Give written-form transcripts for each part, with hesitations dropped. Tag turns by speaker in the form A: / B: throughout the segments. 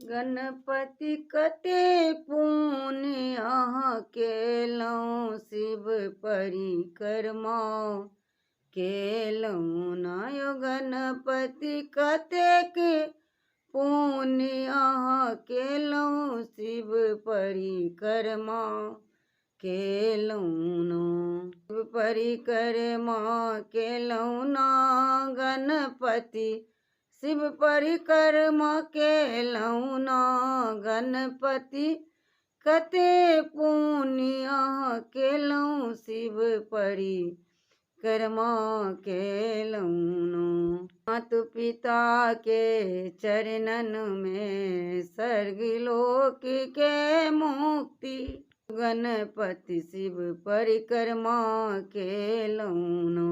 A: गणपति कते पुण्य अहाँ केलहुँ, शिव परिक्रमा केलहुँ ना यो गणपति कतेक पुण्य अहाँ केलहुँ, शिव परिक्रमा केलहुँ ना। शिव परिक्रमा केलहुँ ना गणपति, शिव परिक्रमा केलहुँ ना गणपति कते पुण्य अहाँ केलहुँ, शिव परिक्रमा केलहुँ ना। मातु पिता के चरणन में स्वर्गलोक के मुक्ति, गणपति शिव परिक्रमा केलहुँ ना।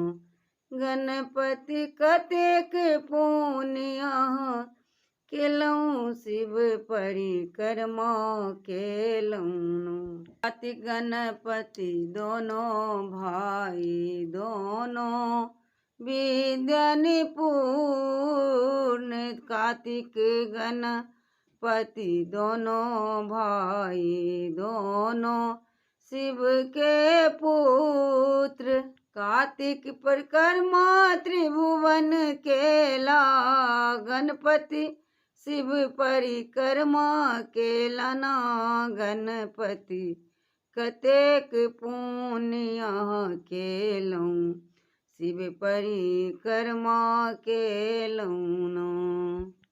A: गणपति कतेक पुण्य अहाँ केलहुँ, शिव परिक्रमा केलहुँ ना। कार्तिक गणपति दोनों भाई दोनों विद्या निपुण, कार्तिक गणपति दोनों भाई दोनों शिव के पुत्र, कार्तिक परिक्रमा त्रिभुवन केला, गणपति शिव परिक्रमा केला ना। गणपति कतेक पुण्य अहाँ केलहुँ, शिव परिक्रमा केलहुँ ना।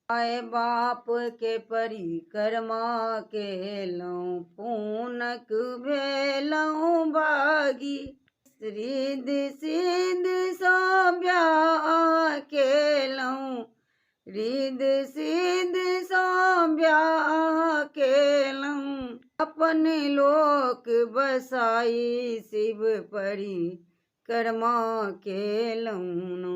A: आए बाप के परिक्रमा केलहुँ, पूनक भेलहुँ भागी, रिद्धि सिद्धि सब ब्याह केलहुँ, रिद्धि सिद्धि सब ब्याह केलहुँ। अपन लोक बसाई शिव परिक्रमा केलहुँ ना।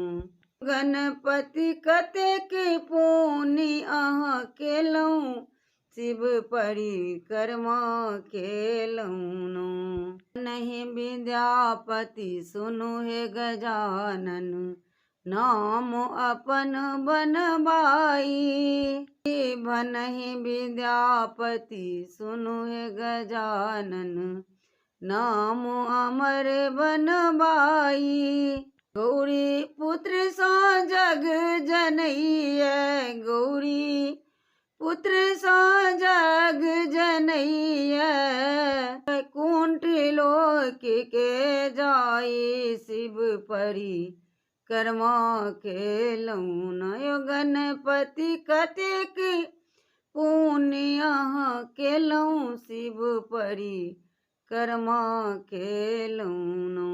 A: गणपति कतेक पुण्य अहाँ केलहुँ, शिव परिक्रमा केलहुँ ना। नहीं विद्यापति सुनु हे गजानन, नाम अपन बनबाई, भनहि विद्यापति सुनु हे गजानन, नाम अमर बनबाई। गौरी पुत्र सा जग जनैया, गौरी पुत्र सा जग जनैया, कुंठ लोक के जाई, शिव परिक्रमा केलहुँ ना यो गणपति कतेक पुण्य अहाँ केलहुँ, शिव परिक्रमा केलहुँ ना।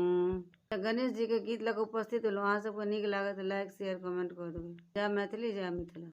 A: गणेश जी के गीत लग उपस्थित होलहुँ, अहाँ सबके नीक लागत लाइक शेयर कमेंट कर देबै। जय मैथिली जय मिथिला।